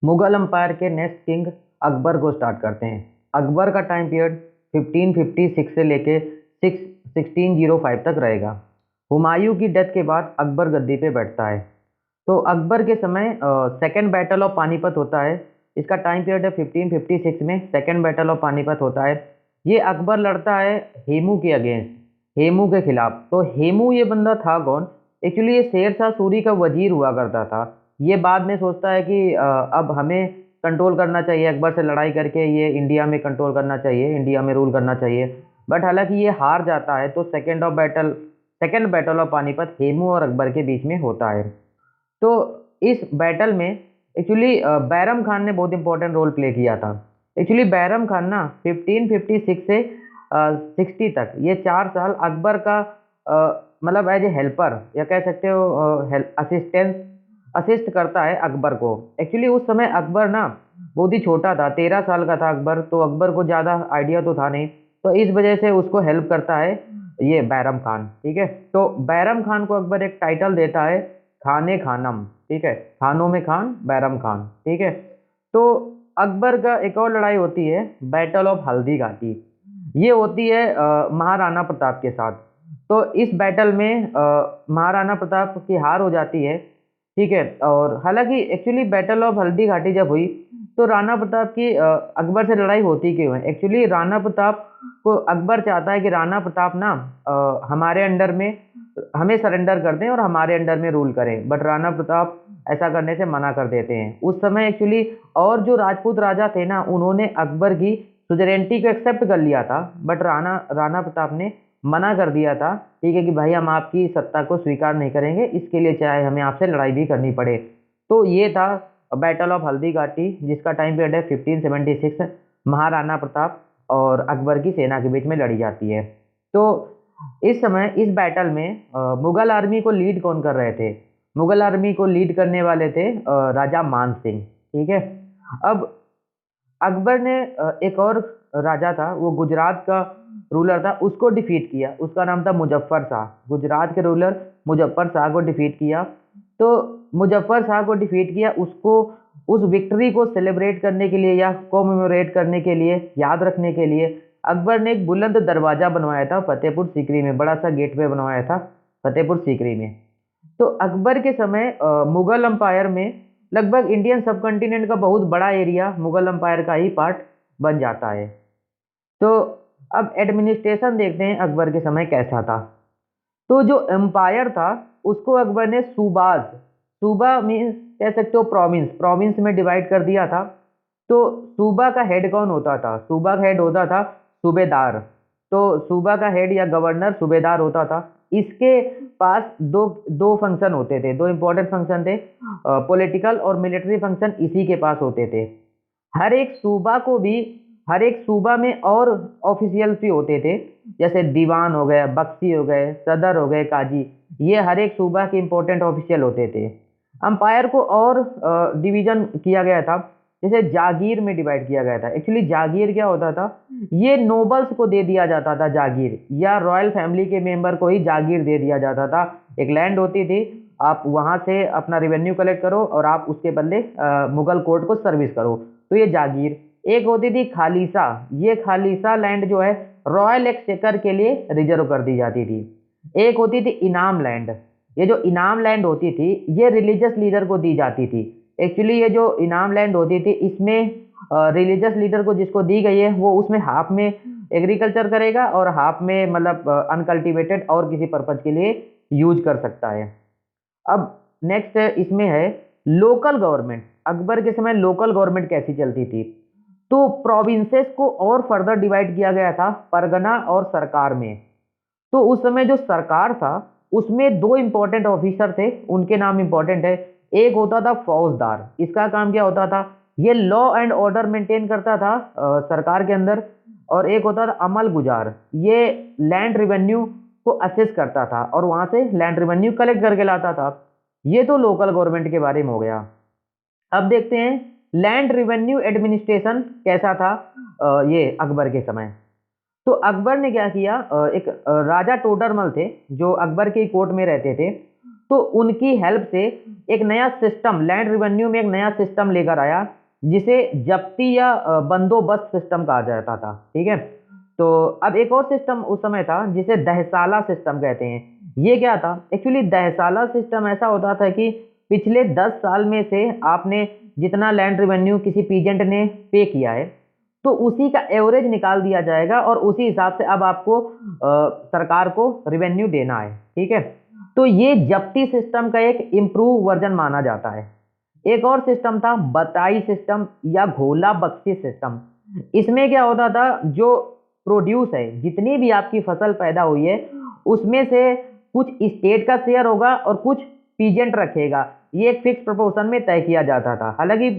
Mughal empire के next king Akbar को start करते हैं। अकबर का टाइम पीरियड 1556 से लेके 1605 तक रहेगा। हुमायूं की डेथ के बाद अकबर गद्दी पे बैठता है। तो अकबर के समय सेकेंड बैटल ऑफ पानीपत होता है। इसका टाइम पीरियड है 1556 में सेकेंड बैटल ऑफ पानीपत होता है। ये अकबर लड़ता है हेमू के अगेंस्ट, हेमू के खिलाफ। तो हेमू ये बंदा था कौन? एक्चुअली ये शेर शाह सूरी का वजीर हुआ करता था। ये बाद में सोचता है कि अब हमें कंट्रोल करना चाहिए, अकबर से लड़ाई करके ये इंडिया में कंट्रोल करना चाहिए, इंडिया में रूल करना चाहिए। बट हालांकि ये हार जाता है। तो second battle of Panipat Hemu और अकबर के बीच में होता है। तो इस बैटल में एक्चुअली बैरम खान ने बहुत इंपॉर्टेंट रोल प्ले किया था। एक्चुअली बैरम खान ना 1556 से 60 तक ये 4 साल अकबर का मतलब एज ए हेल्पर या कह सकते हो असिस्ट करता है अकबर को। एक्चुअली उस समय अकबर ना बहुत ही छोटा था, 13 साल का था अकबर। तो अकबर को ज़्यादा आइडिया तो था नहीं, तो इस वजह से उसको हेल्प करता है ये बैरम खान। ठीक है, तो बैरम खान को अकबर एक टाइटल देता है खाने खानम। ठीक है, खानों में खान, बैरम खान। ठीक है, तो अकबर का एक और लड़ाई होती है बैटल ऑफ हल्दी घाटी। ये होती है महाराणा प्रताप के साथ। तो इस बैटल में महाराणा प्रताप की हार हो जाती है। ठीक है, और हालांकि actually battle of Haldi Ghati जब हुई तो राणा प्रताप की अकबर से लड़ाई होती क्यों है? एक्चुअली राणा प्रताप को अकबर चाहता है कि राणा प्रताप ना हमारे अंडर में हमें सरेंडर कर दें और हमारे अंडर में रूल करें। बट राणा प्रताप ऐसा करने से मना कर देते हैं उस समय एक्चुअली। और जो राजपूत राजा थे ना उन्होंने अकबर की सुजरेंटी को एक्सेप्ट कर लिया था। बट राणा राणा प्रताप ने मना कर दिया था। ठीक है कि भाई हम आपकी सत्ता को स्वीकार नहीं करेंगे, इसके लिए चाहे हमें आपसे लड़ाई भी करनी पड़े। तो ये था बैटल ऑफ हल्दी घाटी जिसका टाइम पीरियड है 1576। महाराणा प्रताप और अकबर की सेना के बीच में लड़ी जाती है। तो इस समय इस बैटल में मुगल आर्मी को लीड कौन कर रहे थे? मुगल आर्मी को लीड करने वाले थे राजा मान सिंह। ठीक है, अब अकबर ने एक और राजा था, वो गुजरात का रूलर था, उसको डिफीट किया। उसका नाम था मुजफ्फर शाह। गुजरात के रूलर मुजफ्फर शाह को डिफीट किया। तो मुजफ्फर शाह को डिफीट किया, उसको उस विक्ट्री को सेलिब्रेट करने के लिए या कोमेमोरेट करने के लिए, याद रखने के लिए अकबर ने एक बुलंद दरवाजा बनवाया था फतेहपुर सीकरी में, बड़ा सा गेटवे बनवाया था फतेहपुर सीकरी में। तो अकबर के समय मुगल अंपायर में लगभग इंडियन सब कॉन्टिनेंट का बहुत बड़ा एरिया मुगल अंपायर का ही पार्ट बन जाता है। तो अब एडमिनिस्ट्रेशन देखते हैं अकबर के समय कैसा था। तो जो एम्पायर था उसको अकबर ने सूबाज, सूबा मीन्स कह सकते हो प्रोविंस, प्रोविंस में डिवाइड कर दिया था। तो सूबा का हेड कौन होता था? सूबा का हेड होता था सूबेदार। तो सूबा का हेड या गवर्नर सूबेदार होता था। इसके पास दो दो फंक्शन होते थे, दो इंपॉर्टेंट फंक्शन थे, पॉलिटिकल और मिलिट्री फंक्शन इसी के पास होते थे। हर एक सूबा को भी, हर एक सूबा में और ऑफिशियल्स भी होते थे, जैसे दीवान हो गए, बख्शी हो गए, सदर हो गए, काजी। ये हर एक सूबा के इंपॉर्टेंट ऑफिशियल होते थे। अंपायर को और डिवीजन किया गया था, जैसे जागीर में डिवाइड किया गया था। एक्चुअली जागीर क्या होता था? ये नोबल्स को दे दिया जाता था जागीर, या रॉयल फैमिली के मेंबर को ही जागीर दे दिया जाता था। एक लैंड होती थी, आप वहां से अपना रेवेन्यू कलेक्ट करो और आप उसके बदले मुगल कोर्ट को सर्विस करो। तो ये जागीर। एक होती थी खालिसा। ये खालिसा लैंड जो है रॉयल एक्सचेकर के लिए रिजर्व कर दी जाती थी। एक होती थी इनाम लैंड। ये जो इनाम लैंड होती थी ये रिलीजियस लीडर को दी जाती थी। एक्चुअली ये जो इनाम लैंड होती थी इसमें रिलीजियस लीडर को जिसको दी गई है वो उसमें हाफ में एग्रीकल्चर करेगा और हाफ में मतलब अनकल्टिवेटेड और किसी पर्पज के लिए यूज कर सकता है। अब नेक्स्ट इसमें है लोकल गवर्नमेंट। अकबर के समय लोकल गवर्नमेंट कैसी चलती थी? तो प्रोविंसेस को और फर्दर डिवाइड किया गया था परगना और सरकार में। तो उस समय जो सरकार था उसमें दो इंपॉर्टेंट ऑफिसर थे, उनके नाम इंपॉर्टेंट है। एक होता था फौजदार, इसका काम क्या होता था? ये लॉ एंड ऑर्डर मेंटेन करता था सरकार के अंदर। और एक होता था अमल गुजार, ये लैंड रिवेन्यू को असेस करता था और वहां से लैंड रिवेन्यू कलेक्ट करके लाता था। ये तो लोकल गवर्नमेंट के बारे में हो गया। अब देखते हैं लैंड रिवेन्यू एडमिनिस्ट्रेशन कैसा था ये अकबर के समय। तो अकबर ने क्या किया, एक राजा टोडरमल थे जो अकबर के कोर्ट में रहते थे। तो उनकी हेल्प से एक नया सिस्टम, लैंड रेवेन्यू में एक नया सिस्टम लेकर आया, जिसे जब्ती या बंदोबस्त सिस्टम कहा जाता था। ठीक है, तो अब एक और सिस्टम उस समय था जिसे दहसाला सिस्टम कहते हैं। ये क्या था? एक्चुअली दहसाला सिस्टम ऐसा होता था कि पिछले 10 साल में से आपने जितना लैंड रेवेन्यू किसी पीजेंट ने पे किया है, तो उसी का एवरेज निकाल दिया जाएगा और उसी हिसाब से अब आपको सरकार को रेवेन्यू देना है। ठीक है, तो ये जब्ती सिस्टम का एक इम्प्रूव वर्जन माना जाता है। एक और सिस्टम था बटाई सिस्टम या घोला बख्शी सिस्टम। इसमें क्या होता था, जो प्रोड्यूस है, जितनी भी आपकी फसल पैदा हुई है, उसमें से कुछ स्टेट का शेयर होगा और कुछ पीजेंट रखेगा। ये एक फिक्स प्रोपोर्शन में तय किया जाता था। हालांकि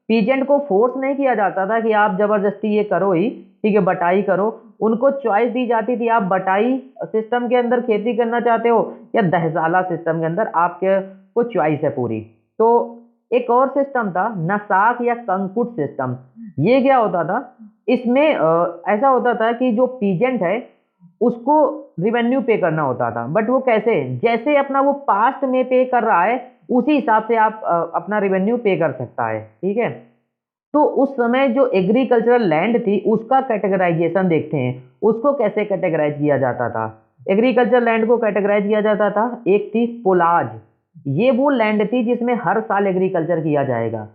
पीजेंट को फोर्स नहीं किया जाता था कि आप जबरदस्ती ये करो ही, ठीक है, बटाई करो। उनको चॉइस दी जाती थी, आप बटाई सिस्टम के अंदर खेती करना चाहते हो या दहसाला सिस्टम के अंदर, आपके को चॉइस है पूरी। तो एक और सिस्टम था नसाक या कंकुट सिस्टम। ये क्या होता था, इसमें ऐसा होता था कि जो पीजेंट है उसको रिवेन्यू पे करना होता था, बट वो कैसे, जैसे अपना वो पास्ट में पे कर रहा है उसी हिसाब से आप अपना रिवेन्यू पे कर सकता है। ठीक है, तो उस समय जो एग्रीकल्चरल लैंड थी उसका कैटेगराइजेशन देखते हैं, उसको कैसे कैटेगराइज किया जाता था। एग्रीकल्चर लैंड को कैटेगराइज किया जाता था, एक थी पोलाज, ये वो लैंड थी जिसमें हर साल एग्रीकल्चर किया जाएगा।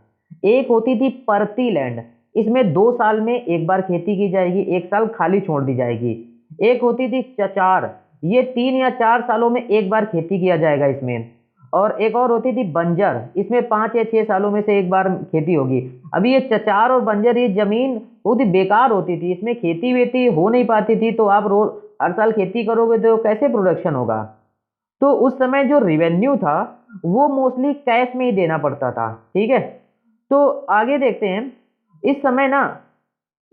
एक होती थी परती लैंड, इसमें 2 साल में एक बार खेती की जाएगी, 1 साल खाली छोड़ दी जाएगी। एक होती थी चचार, ये 3 या 4 सालों में एक बार खेती किया जाएगा इसमें। और एक और होती थी बंजर, इसमें 5 या 6 सालों में से एक बार खेती होगी। अभी ये चचार और बंजर, ये जमीन बहुत ही बेकार होती थी, इसमें खेती वेती हो नहीं पाती थी, तो आप रोज हर साल खेती करोगे तो कैसे प्रोडक्शन होगा। तो उस समय जो रिवेन्यू था वो मोस्टली कैश में ही देना पड़ता था। ठीक है, तो आगे देखते हैं। इस समय ना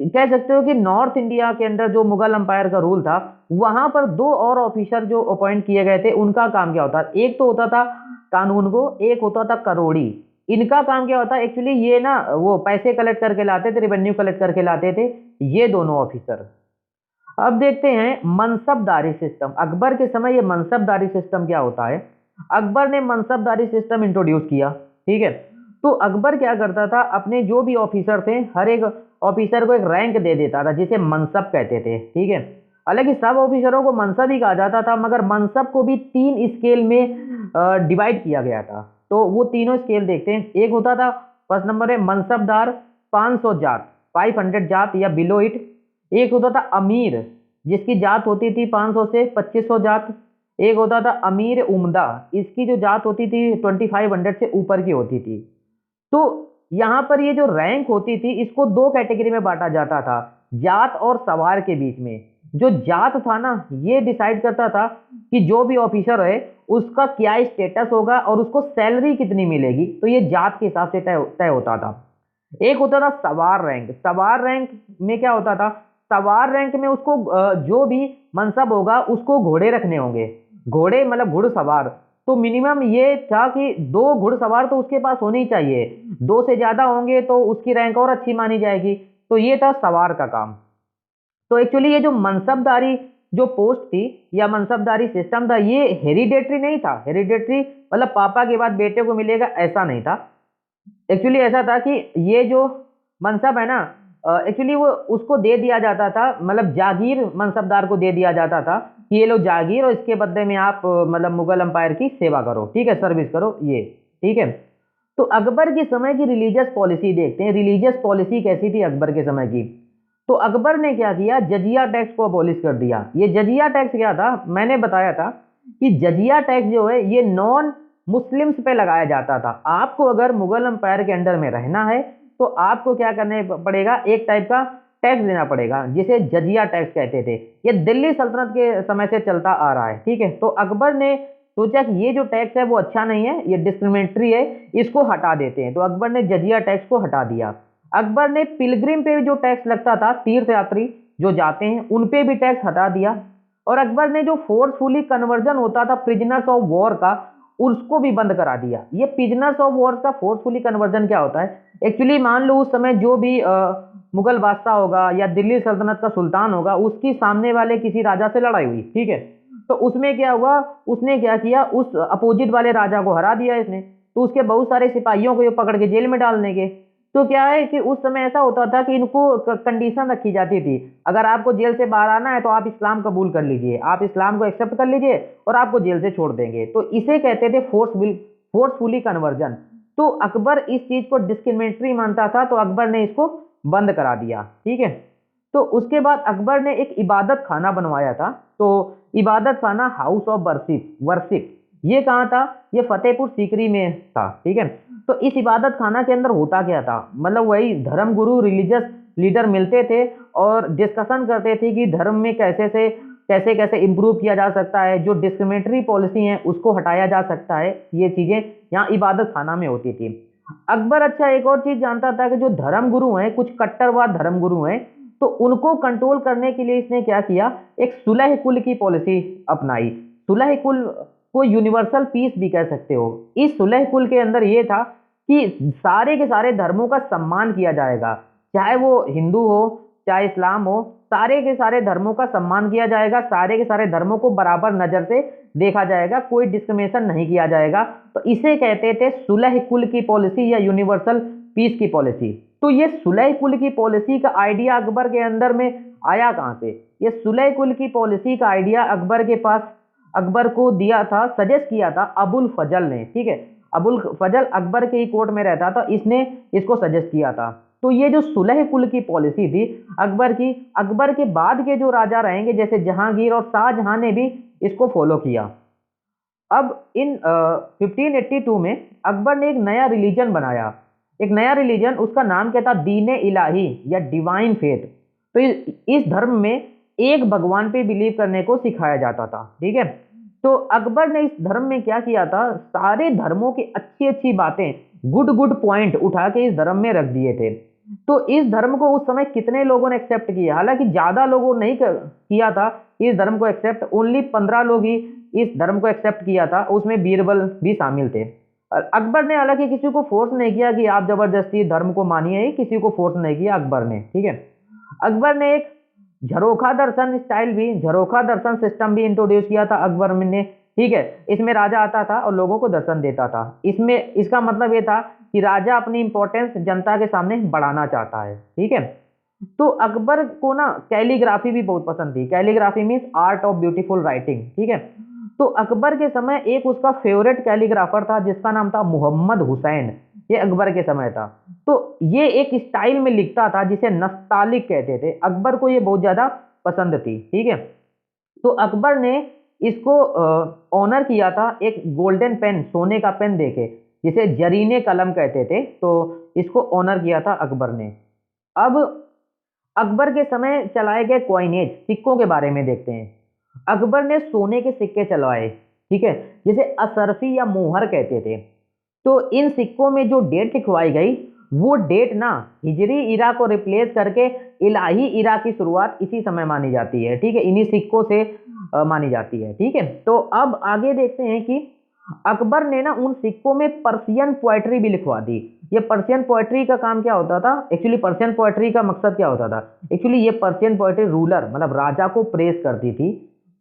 कह सकते हो कि नॉर्थ इंडिया के अंदर जो मुगल अंपायर का रूल था, वहां पर 2 और ऑफिसर जो अपॉइंट किए गए थे, उनका काम क्या होता, एक तो होता था कानून को, एक होता था करोड़ी। इनका काम क्या होता, एक्चुअली ये ना वो पैसे कलेक्ट करके लाते थे, रेवेन्यू कलेक्ट करके लाते थे, ये दोनों ऑफिसर। अब देखते हैं मनसबदारी सिस्टम। अकबर के समय ये मनसबदारी सिस्टम क्या होता है। अकबर ने मनसबदारी सिस्टम इंट्रोड्यूस किया। ठीक है, तो अकबर क्या करता था, अपने जो भी ऑफिसर थे हर एक ऑफिसर को एक रैंक दे देता था जिसे मनसब कहते थे। ठीक है, हालांकि सब ऑफिसरों को मनसब ही कहा जाता था, मगर मनसब को भी 3 स्केल में डिवाइड किया गया था। तो वो तीनों स्केल देखते हैं। एक होता था, फर्स्ट नंबर है मनसबदार 500 जात, 500 जात या बिलो इट। एक होता था अमीर, जिसकी जात होती थी 500 से 2500 जात। एक होता था अमीर उम्दा, इसकी जो जात होती थी 2500 से ऊपर की होती थी। तो यहाँ पर ये जो रैंक होती थी इसको 2 कैटेगरी में बांटा जाता था, जात और सवार के बीच में। जो जात था ना, ये डिसाइड करता था कि जो भी ऑफिसर है उसका क्या स्टेटस होगा और उसको सैलरी कितनी मिलेगी, तो ये जात के हिसाब से तय होता था। एक होता था सवार रैंक। सवार रैंक में क्या होता था, सवार रैंक में उसको जो भी मनसब होगा उसको घोड़े रखने होंगे। घोड़े मतलब घुड़सवार, तो मिनिमम ये था कि 2 घुड़सवार तो उसके पास होने ही चाहिए, 2 से ज्यादा होंगे तो उसकी रैंक और अच्छी मानी जाएगी। तो ये था सवार का काम। तो एक्चुअली ये जो मनसबदारी जो पोस्ट थी या मनसबदारी सिस्टम था, ये हेरिडेटरी नहीं था। हेरिडेटरी मतलब पापा के बाद बेटे को मिलेगा, ऐसा नहीं था। एक्चुअली ऐसा था कि ये जो मनसब है ना, एक्चुअली वो उसको दे दिया जाता था, मतलब जागीर मनसबदार को दे दिया जाता था कि ये लो जागीर और इसके बदले में आप मतलब मुगल अंपायर की सेवा करो, ठीक है, सर्विस करो ये। ठीक है, तो अकबर के समय की रिलीजियस पॉलिसी देखते हैं। रिलीजियस पॉलिसी कैसी थी अकबर के समय की। तो अकबर ने क्या किया, जजिया टैक्स को अबॉलिश कर दिया। ये जजिया टैक्स क्या था, मैंने बताया था कि जजिया टैक्स जो है ये नॉन मुस्लिम्स पे लगाया जाता था। आपको अगर मुगल अंपायर के अंडर में रहना है तो आपको क्या करने पड़ेगा, एक टाइप का टैक्स देना पड़ेगा जिसे जजिया टैक्स कहते थे। ये दिल्ली सल्तनत के समय से चलता आ रहा है। ठीक है, तो अकबर ने सोचा कि ये जो टैक्स है वो अच्छा नहीं है, ये डिस्क्रिमिनेटरी है, इसको हटा देते हैं। तो अकबर ने जजिया टैक्स को हटा दिया। अकबर ने पिलग्रिम पे भी जो टैक्स लगता था, तीर्थ यात्री जो जाते हैं उन पे भी टैक्स हटा दिया। और अकबर ने जो फोर्सफुली कन्वर्जन होता था प्रिजनर्स ऑफ वॉर का, उसको भी बंद करा दिया। ये प्रिजनर्स ऑफ वॉर का फोर्सफुली कन्वर्जन क्या होता है, एक्चुअली मान लो उस समय जो भी मुगल बादशाह होगा या दिल्ली सल्तनत का सुल्तान होगा, उसकी सामने वाले किसी राजा से लड़ाई हुई, ठीक है, तो उसमें क्या हुआ, उसने क्या किया, उस अपोजिट वाले राजा को हरा दिया इसने, तो उसके बहुत सारे सिपाहियों को ये पकड़ के जेल में डाल देंगे। तो क्या है कि उस समय ऐसा होता था कि इनको कंडीशन रखी जाती थी, अगर आपको जेल से बाहर आना है तो आप इस्लाम कबूल कर लीजिए, आप इस्लाम को एक्सेप्ट कर लीजिए और आपको जेल से छोड़ देंगे। तो इसे कहते थे फोर्सफुली कन्वर्जन। तो अकबर इस चीज को डिस्क्रिमिनेटरी मानता था, तो अकबर ने इसको बंद करा दिया। ठीक है, तो उसके बाद अकबर ने एक इबादत खाना बनवाया था। तो इबादत खाना हाउस ऑफ वर्शिप वर्शिप ये कहाँ था, ये फतेहपुर सीकरी में था। ठीक है, तो इस इबादत खाना के अंदर होता क्या था, मतलब वही धर्म गुरु रिलीजियस लीडर मिलते थे और डिस्कशन करते थे कि धर्म में कैसे कैसे इंप्रूव किया जा सकता है, जो डिस्क्रिमिनेटरी पॉलिसी है उसको हटाया जा सकता है। ये चीजें यहाँ इबादत खाना में होती थी। अकबर अच्छा एक और चीज जानता था कि जो धर्म गुरु हैं, कुछ कट्टरवाद धर्म गुरु हैं, तो उनको कंट्रोल करने के लिए इसने क्या किया, एक सुलह कुल की पॉलिसी अपनाई। सुलह कुल को यूनिवर्सल पीस भी कह सकते हो। इस सुलह कुल के अंदर ये था कि सारे के सारे धर्मों का सम्मान किया जाएगा, चाहे वो हिंदू हो चाहे इस्लाम हो, सारे के सारे धर्मों का सम्मान किया जाएगा, सारे के सारे धर्मों को बराबर नजर से देखा जाएगा, कोई डिस्क्रिमिनेशन नहीं किया जाएगा। तो इसे कहते थे सुलह कुल की पॉलिसी या यूनिवर्सल पीस की पॉलिसी। तो ये सुलह कुल की पॉलिसी का आइडिया अकबर के अंदर में आया कहां से, ये सुलह कुल की पॉलिसी का आइडिया अकबर के पास, अकबर को दिया था, सजेस्ट किया था अबुल फजल ने। ठीक है, अबुल फजल अकबर के ही कोर्ट में रहता था, इसने इसको सजेस्ट किया था। तो ये जो सुलह कुल की पॉलिसी थी अकबर की, अकबर के बाद के जो राजा रहेंगे जैसे जहांगीर और शाहजहां ने भी इसको फॉलो किया। अब इन 1582 में अकबर ने एक नया रिलीजन बनाया, एक नया रिलीजन, उसका नाम क्या था, दीन इलाही या डिवाइन फेथ। तो इस धर्म में एक भगवान पे बिलीव करने को सिखाया जाता था। ठीक है, तो अकबर ने इस धर्म में क्या किया था, सारे धर्मों की अच्छी अच्छी बातें, गुड गुड पॉइंट उठा के इस धर्म में रख दिए थे। तो इस धर्म को उस समय कितने लोगों ने एक्सेप्ट किया, हालांकि ज्यादा लोगों नहीं किया था इस धर्म को एक्सेप्ट, ओनली 15 लोग ही इस धर्म को एक्सेप्ट किया था, उसमें बीरबल भी शामिल थे। अकबर ने हालांकि किसी को फोर्स नहीं किया कि आप जबरदस्ती धर्म को मानिए, किसी को फोर्स नहीं किया अकबर ने। ठीक है, अकबर ने एक झरोखा दर्शन स्टाइल भी, झरोखा दर्शन सिस्टम भी इंट्रोड्यूस किया था अकबर ने। ठीक है, इसमें राजा आता था और लोगों को दर्शन देता था। इसमें इसका मतलब ये था कि राजा अपनी इंपॉर्टेंस जनता के सामने बढ़ाना चाहता है। ठीक है, तो अकबर को ना कैलीग्राफी भी बहुत पसंद थी। Calligraphy means art of beautiful writing. ठीक है, तो अकबर के समय एक उसका फेवरेट कैलीग्राफर था जिसका नाम था मोहम्मद हुसैन, ये अकबर के समय था। तो ये एक स्टाइल में लिखता था जिसे नस्तालिक कहते थे, अकबर को ये बहुत ज्यादा पसंद थी। ठीक है, तो अकबर ने इसको ऑनर किया था एक गोल्डन पेन, सोने का पेन देके, जिसे जरीने कलम कहते थे, तो इसको ऑनर किया था अकबर ने। अब अकबर के समय चलाए गए कॉइनेज, सिक्कों के बारे में देखते हैं। अकबर ने सोने के सिक्के चलवाए, ठीक है, जिसे असरफी या मोहर कहते थे। तो इन सिक्कों में जो डेट लिखवाई गई, वो डेट ना हिजरी इरा को रिप्लेस करके इलाही इरा की शुरुआत इसी समय मानी जाती है। ठीक है, इन्हीं सिक्कों से मानी जाती है। ठीक है, तो अब आगे देखते हैं कि अकबर ने ना उन सिक्कों में पर्शियन पोएट्री भी लिखवा दी। ये पर्शियन पोएट्री का काम क्या होता था, एक्चुअली पर्शियन पोएट्री का मकसद क्या होता था, एक्चुअली ये पर्शियन पोएट्री रूलर मतलब राजा को प्रेस करती थी।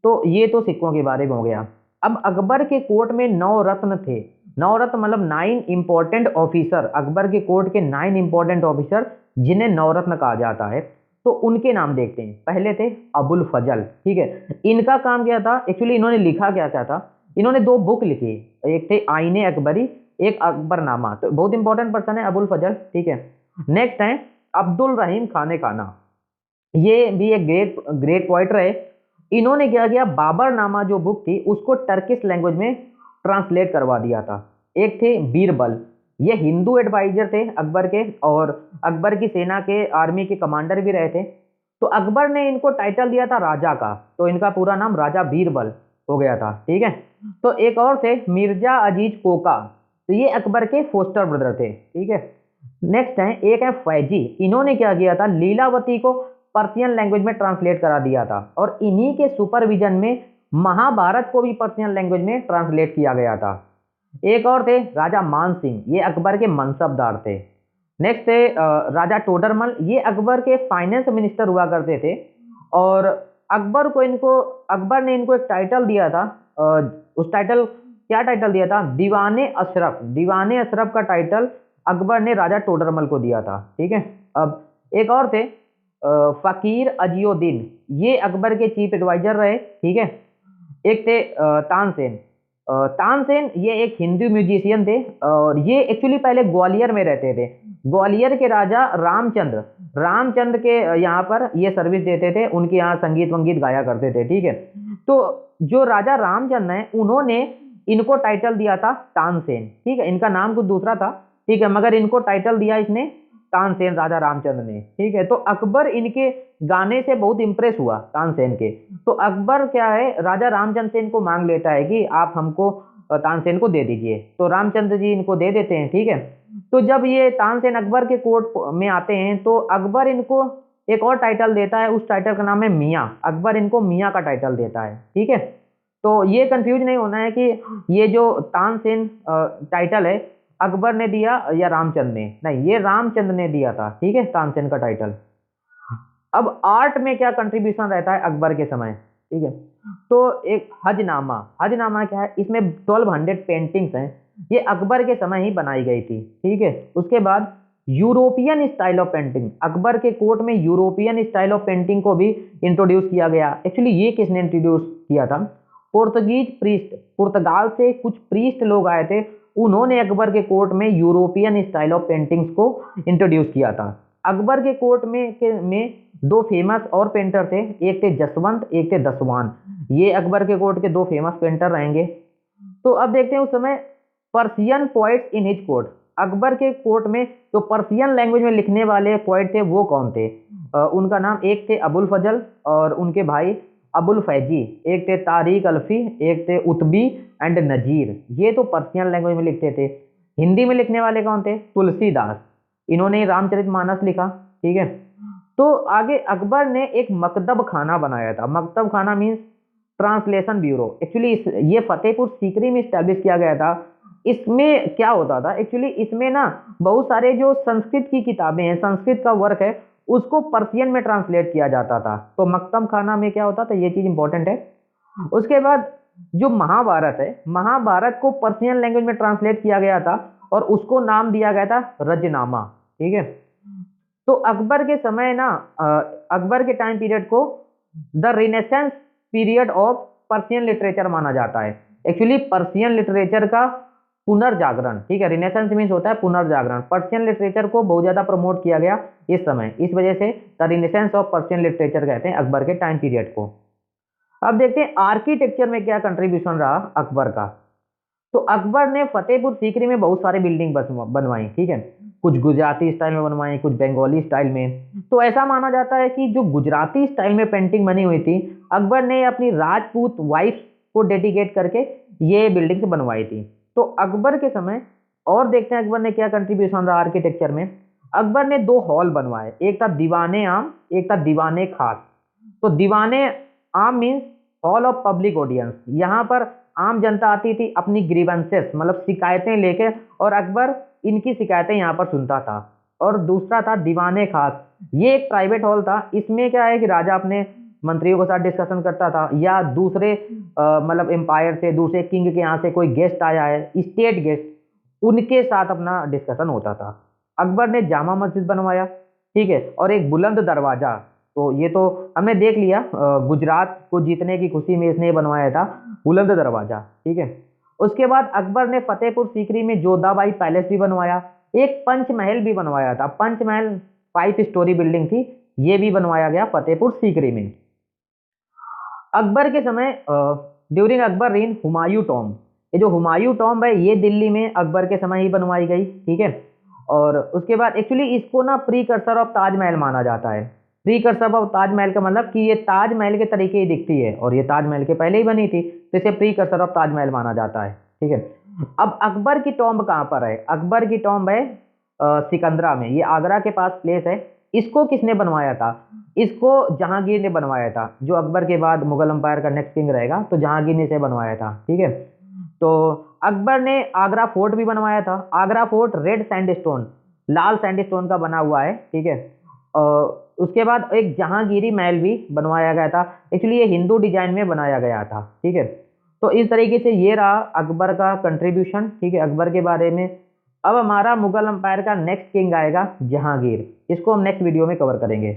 तो ये तो सिक्कों के बारे में हो गया। अब अकबर के कोर्ट में 9 रत्न थे। 9 रत्न मतलब 9 इंपॉर्टेंट ऑफिसर, अकबर के कोर्ट के 9 इंपॉर्टेंट ऑफिसर जिन्हें 9 रत्न कहा जाता है। तो उनके नाम देखते हैं। पहले थे अबुल फजल। ठीक है, इनका काम क्या था, एक्चुअली इन्होंने लिखा क्या क्या था, इन्होंने 2 बुक लिखी, एक थे आईने अकबरी, एक अकबरनामा। तो बहुत इंपॉर्टेंट पर्सन है अबुल फजल। ठीक है, नेक्स्ट है अब्दुल रहीम खाने खाना, ये भी एक ग्रेट ग्रेट पोइटर है। इन्होंने क्या किया, बाबरनामा जो बुक थी उसको टर्किश लैंग्वेज में ट्रांसलेट करवा दिया था। एक थे बीरबल, ये हिंदू एडवाइजर थे अकबर के और अकबर की सेना के आर्मी के कमांडर भी रहे थे। तो अकबर ने इनको टाइटल दिया था राजा का, तो इनका पूरा नाम राजा बीरबल हो गया था। ठीक है, तो एक और थे मिर्जा अजीज कोका, तो ये अकबर के फोस्टर ब्रदर थे। ठीक है, नेक्स्ट है एक है फैजी, इन्होंने क्या किया था, लीलावती को पर्शियन लैंग्वेज में ट्रांसलेट करा दिया था और इन्हीं के सुपरविजन में महाभारत को भी पर्शियन लैंग्वेज में ट्रांसलेट किया गया था। एक और थे राजा मान सिंह, ये अकबर के मनसबदार थे। नेक्स्ट थे राजा टोडरमल, ये अकबर के फाइनेंस मिनिस्टर हुआ करते थे और अकबर ने इनको एक टाइटल दिया था। उस टाइटल क्या टाइटल दिया था? दीवाने अशरफ। दीवाने अशरफ का टाइटल अकबर ने राजा टोडरमल को दिया था। ठीक है। अब एक और थे फकीर अजियुद्दीन, ये अकबर के चीफ एडवाइजर रहे। ठीक है। एक थे तानसेन। तानसेन ये एक हिंदू म्यूजिशियन थे और ये एक्चुअली पहले ग्वालियर में रहते थे। ग्वालियर के राजा रामचंद्र रामचंद्र के यहाँ पर ये सर्विस देते थे, उनके यहाँ संगीत वंगीत गाया करते थे। ठीक है। तो जो राजा रामचंद्र हैं उन्होंने इनको टाइटल दिया था तानसेन। ठीक है। इनका नाम कुछ दूसरा था। ठीक है। मगर इनको टाइटल दिया इसने तानसेन, राजा रामचंद्र ने। ठीक है। तो अकबर इनके गाने से बहुत इंप्रेस हुआ तानसेन के। तो अकबर क्या है, राजा रामचंद्र से इनको मांग लेता है कि आप हमको तानसेन को दे दीजिए। तो रामचंद्र जी इनको दे देते हैं। ठीक है। तो जब ये तानसेन अकबर के कोर्ट में आते हैं तो अकबर इनको एक और टाइटल देता है, उस टाइटल का नाम है मियाँ। अकबर इनको मियाँ का टाइटल देता है। ठीक है। तो ये कंफ्यूज नहीं होना है कि ये जो तानसेन टाइटल है अकबर ने दिया या रामचंद्र ने, नहीं, ये रामचंद्र ने दिया था। ठीक है, तानसेन का टाइटल। अब आर्ट में क्या कंट्रीब्यूशन रहता है अकबर के समय? ठीक है। तो एक हजनामा। हजनामा क्या है? इसमें 1200 पेंटिंग्स हैं। ये अकबर के समय ही बनाई गई थी। ठीक है। उसके बाद European style of painting, Akbar के कोर्ट में यूरोपियन स्टाइल ऑफ पेंटिंग को भी इंट्रोड्यूस किया गया। एक्चुअली ये किसने इंट्रोड्यूस किया था? पोर्तुगीज प्रीस्ट, पुर्तगाल से कुछ प्रीस्ट लोग आए थे, उन्होंने अकबर के कोर्ट में यूरोपियन स्टाइल ऑफ पेंटिंग्स को इंट्रोड्यूस किया था। अकबर के कोर्ट में दो फेमस और पेंटर थे, एक थे जसवंत, एक थे दसवान। ये अकबर के कोर्ट के दो फेमस पेंटर रहेंगे। तो अब देखते हैं उस समय Persian poets in his court. Akbar के कोर्ट में जो पर्शियन लैंग्वेज में लिखने वाले पोइट थे वो कौन थे? उनका नाम, एक थे अबुल फजल और उनके भाई अबुल फैजी, एक थे तारिक अल्फी, एक थे उतबी एंड नजीर। ये तो पर्शियन लैंग्वेज में लिखते थे। हिंदी में लिखने वाले कौन थे? तुलसीदास, इन्होंने रामचरितमानस लिखा। ठीक है। तो आगे अकबर ने एक मकतब खाना बनाया था। मकतब खाना मीन्स ट्रांसलेशन ब्यूरो। एक्चुअली ये फतेहपुर सीकरी में स्टैब्लिश किया गया था। इसमें क्या होता था? एक्चुअली इसमें ना बहुत सारे जो संस्कृत की किताबें हैं, संस्कृत का वर्क है, उसको पर्शियन में ट्रांसलेट किया जाता था। तो मकतब खाना में क्या होता था, ये चीज इंपॉर्टेंट है। उसके बाद जो महाभारत है, महाभारत को पर्शियन लैंग्वेज में ट्रांसलेट किया गया था और उसको नाम दिया गया था रजनामा। ठीक है। तो अकबर के समय ना अकबर के टाइम पीरियड को the renaissance period of Persian literature माना जाता है। एक्चुअली पर्शियन लिटरेचर का पुनर्जागरण। ठीक है। रिनेसेंस मीन्स होता है पुनर्जागरण। पर्शियन लिटरेचर को बहुत ज्यादा प्रमोट किया गया इस समय, इस वजह से the renaissance of Persian literature कहते हैं अकबर के टाइम पीरियड को। अब देखते हैं आर्किटेक्चर में क्या कंट्रीब्यूशन रहा अकबर का। तो अकबर ने फतेहपुर सीकरी में बहुत सारे बिल्डिंग बनवाई। ठीक है। कुछ गुजराती स्टाइल में बनवाई, कुछ बंगाली स्टाइल में। तो ऐसा माना जाता है कि जो गुजराती स्टाइल में पेंटिंग बनी हुई थी, अकबर ने अपनी राजपूत वाइफ को डेडिकेट करके ये बिल्डिंग्स बनवाई थी। तो अकबर के समय और देखते हैं अकबर ने क्या कंट्रीब्यूशन रहा आर्किटेक्चर में। अकबर ने दो हॉल बनवाए, एक था दीवाने आम, एक था दीवाने खास। तो दीवाने आम means hall of public audience, यहाँ पर आम जनता आती थी अपनी ग्रीवेंसेस मतलब शिकायतें लेके, और अकबर इनकी शिकायतें यहाँ पर सुनता था। और दूसरा था दीवाने खास, ये एक प्राइवेट हॉल था। इसमें क्या है कि राजा अपने मंत्रियों के साथ डिस्कशन करता था या दूसरे मतलब एम्पायर से, दूसरे किंग के यहाँ से कोई गेस्ट आया है, स्टेट गेस्ट, उनके साथ अपना डिस्कशन होता था। अकबर ने जामा मस्जिद बनवाया। ठीक है। और एक बुलंद दरवाजा, तो ये तो हमने देख लिया, गुजरात को जीतने की खुशी में इसने बनवाया था बुलंद दरवाजा। ठीक है। उसके बाद अकबर ने फतेहपुर सीकरी में जोधाबाई पैलेस भी बनवाया, एक पंचमहल भी बनवाया था। पंचमहल 5 स्टोरी बिल्डिंग थी, ये भी बनवाया गया फतेहपुर सीकरी में। अकबर के समय during Akbar rain Humayun tomb, ये जो हुमायूं टॉम्ब है ये दिल्ली में अकबर के समय ही बनवाई गई। ठीक है। और उसके बाद एक्चुअली इसको ना प्रीकर्सर ऑफ ताजमहल माना जाता है। प्रीकर्सर ऑफ ताजमहल का मतलब कि ये ताजमहल के तरीके ही दिखती है और ये ताजमहल के पहले ही बनी थी, तो इसे प्रीकर्सर ऑफ ताजमहल माना जाता है। ठीक है। अब अकबर की टॉम्ब कहाँ पर है? अकबर की टॉम्ब है सिकंदरा में, ये आगरा के पास प्लेस है। इसको किसने बनवाया था? इसको जहांगीर ने बनवाया था, जो अकबर के बाद मुगल अंपायर का नेक्स्ट किंग रहेगा, तो जहांगीर ने इसे बनवाया था। ठीक है। तो अकबर ने आगरा फोर्ट भी बनवाया था। आगरा फोर्ट रेड सैंडस्टोन, लाल सैंडस्टोन का बना हुआ है। ठीक है। उसके बाद एक जहांगीरी महल भी बनवाया गया था। एक्चुअली ये हिंदू डिजाइन में बनाया गया था, ठीक है। तो इस तरीके से ये रहा अकबर का कंट्रीब्यूशन, ठीक है, अकबर के बारे में। अब हमारा मुगल एम्पायर का नेक्स्ट किंग आएगा जहांगीर, इसको हम नेक्स्ट वीडियो में कवर करेंगे।